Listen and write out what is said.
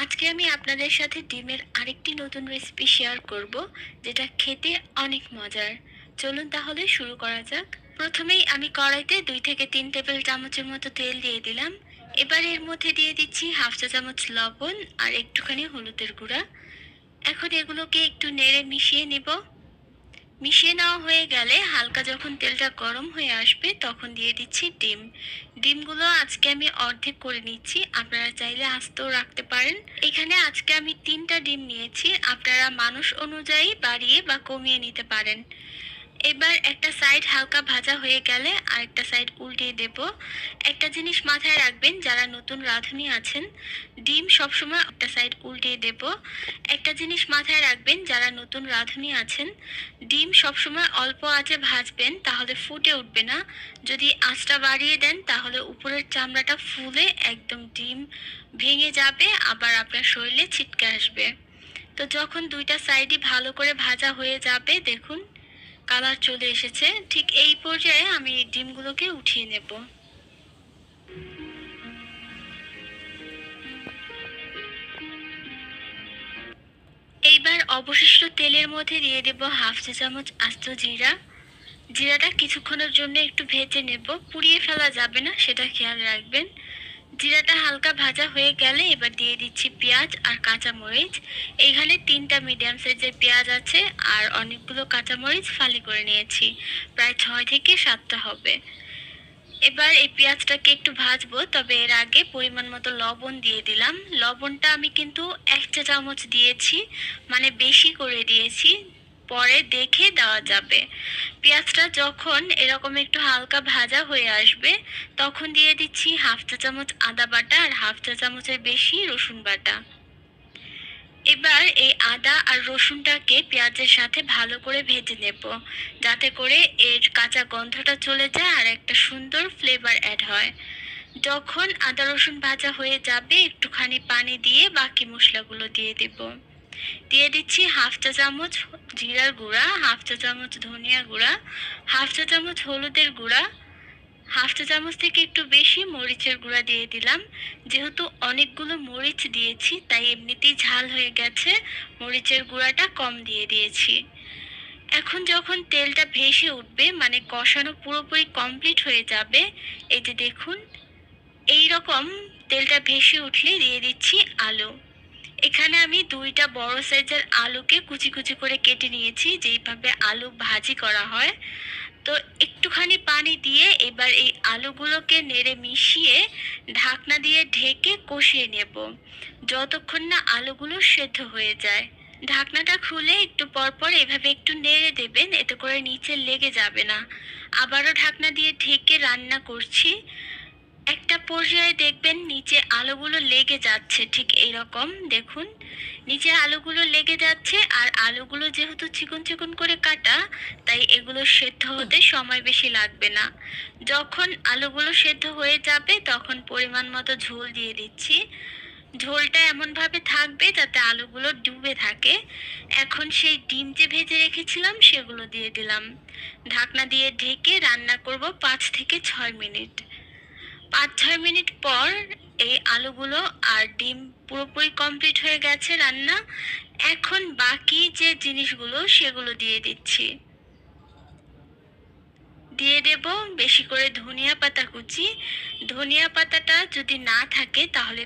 আজকে আমি আপনাদের সাথে ডিমের আরেকটি নতুন রেসিপি শেয়ার করব, যেটা খেতে অনেক মজার। চলুন তাহলে শুরু করা যাক। প্রথমেই আমি কড়াইতে 2 থেকে 3 টেবিল চামচের মতো তেল দিয়ে দিলাম। এবার এর মধ্যে দিয়ে দিচ্ছি হাফ চা চামচ লবণ আর একটুখানি হলুদের গুঁড়া। এখন এগুলোকে একটু নেড়ে মিশিয়ে নিব। মিশিয়ে নেওয়া হয়ে গেলে হালকা যখন তেলটা গরম হয়ে আসবে তখন দিয়ে দিচ্ছি ডিম। ডিমগুলো আজকে আমি অর্ধেক করে নিচ্ছি, আপনারা চাইলে আস্তেও রাখতে পারেন। এখানে আজকে আমি 3টা ডিম নিয়েছি, আপনারা মানুষ অনুযায়ী বাড়িয়ে বা কমিয়ে নিতে পারেন। এবার একটা সাইড হালকা ভাজা হয়ে গেলে আরেকটা সাইড উল্টিয়ে দেব। একটা জিনিস মাথায় রাখবেন, যারা নতুন রাঁধুনি আছেন, ডিম সবসময় একটা সাইড উল্টিয়ে দেব। একটা জিনিস মাথায় রাখবেন, যারা নতুন রাঁধুনি আছেন, ডিম সবসময় অল্প আঁচে ভাজবেন, তাহলে ফুটে উঠবে না। যদি আঁচটা বাড়িয়ে দেন তাহলে উপরের চামড়াটা ফুলে একদম ডিম ভেঙে যাবে, আবার আপনার শরীরে ছিটকে আসবে। তো যখন দুইটা সাইডই ভালো করে ভাজা হয়ে যাবে, দেখুন কালার চলে এসেছে, ঠিক এই পর্যায়ে আমি ডিমগুলোকে উঠিয়ে নেব। এইবার অবশিষ্ট তেলের মধ্যে দিয়ে দেব হাফ চা চামচ আস্ত জিরা। জিরাটা কিছুক্ষণের জন্য একটু ভেজে নেব, পুড়িয়ে ফেলা যাবে না, সেটা খেয়াল রাখবেন। জিরাটা হালকা ভাজা হয়ে গেলে এবার দিয়ে দিচ্ছি পেঁয়াজ আর কাঁচামরিচ। এইখানে 3টা মিডিয়াম সাইজের পেঁয়াজ আছে আর অনেকগুলো কাঁচামরিচ ফালি করে নিয়েছি, প্রায় 6 থেকে 7টা হবে। এবার এই পেঁয়াজটাকে একটু ভাজবো, তবে এর আগে পরিমাণ মতো লবণ দিয়ে দিলাম। লবণটা আমি কিন্তু 1 চা চামচ দিয়েছি, মানে বেশি করে দিয়েছি, পরে দেখে দেওয়া যাবে। পেঁয়াজটা যখন এরকম একটু হালকা ভাজা হয়ে আসবে তখন দিয়ে দিচ্ছি হাফ চা চামচ আদা বাটা আর হাফ চা চামচের বেশি রসুন বাটা। এবার এই আদা আর রসুনটাকে পেঁয়াজের সাথে ভালো করে ভেজে নেব, যাতে করে এর কাঁচা গন্ধটা চলে যায় আর একটা সুন্দর ফ্লেভার অ্যাড হয়। যখন আদা রসুন ভাজা হয়ে যাবে একটুখানি পানি দিয়ে বাকি মশলাগুলো দিয়ে দেব। দিয়ে দিচ্ছি হাফ চা চামচ জিরার গুঁড়া, হাফ চা চামচ ধনিয়া গুঁড়া, হাফ চা চামচ হলুদের গুঁড়া, হাফ চা চামচ থেকে একটু বেশি মরিচের গুঁড়া দিয়ে দিলাম। যেহেতু অনেকগুলো মরিচ দিয়েছি তাই এমনিতেই ঝাল হয়ে গেছে, মরিচের গুঁড়াটা কম দিয়ে দিয়েছি। এখন যখন তেলটা ভেসে উঠবে, মানে কষানো পুরোপুরি কমপ্লিট হয়ে যাবে, এই যে দেখুন এই রকম তেলটা ভেসে উঠলে দিয়ে দিচ্ছি আলু। এখানে আমি 2টা বড় সাইজের আলুকে কুচি কুচি করে কেটে নিয়েছি, যেইভাবে আলু ভাজি করা হয়। তো একটুখানি পানি দিয়ে এবার এই আলুগুলোকে নেড়ে মিশিয়ে ঢাকনা দিয়ে ঢেকে কষিয়ে নেব, যতক্ষণ না আলুগুলো সেদ্ধ হয়ে যায়। ঢাকনাটা খুলে একটু পর পর এভাবে একটু নেড়ে দেবেন, এতে করে নিচে লেগে যাবে না। আবারও ঢাকনা দিয়ে ঢেকে রান্না করছি। একটা পর্যায়ে দেখবেন নিচে আলুগুলো লেগে যাচ্ছে, ঠিক এইরকম দেখুন নিচে আলুগুলো লেগে যাচ্ছে। আর আলুগুলো যেহেতু চিকন চিকন করে কাটা, তাই এগুলো সেদ্ধ হতে সময় বেশি লাগবে না। যখন আলুগুলো সেদ্ধ হয়ে যাবে তখন পরিমাণ মতো ঝোল দিয়ে দিচ্ছি। ঝোলটা এমনভাবে থাকবে যাতে আলুগুলো ডুবে থাকে। এখন সেই ডিম যে ভেজে রেখেছিলাম সেগুলো দিয়ে দিলাম। ঢাকনা দিয়ে ঢেকে রান্না করব 5 থেকে 6 মিনিট। 5-6 মিনিট পর এই আলুগুলো আর ডিম পুরোপুরি কমপ্লিট হয়ে গেছে রান্না। এখন বাকি যে জিনিসগুলো সেগুলো দিয়ে দিচ্ছি। দিয়ে দেব বেশি করে ধনিয়া পাতা কুচি। ধনিয়া পাতাটা যদি না থাকে তাহলে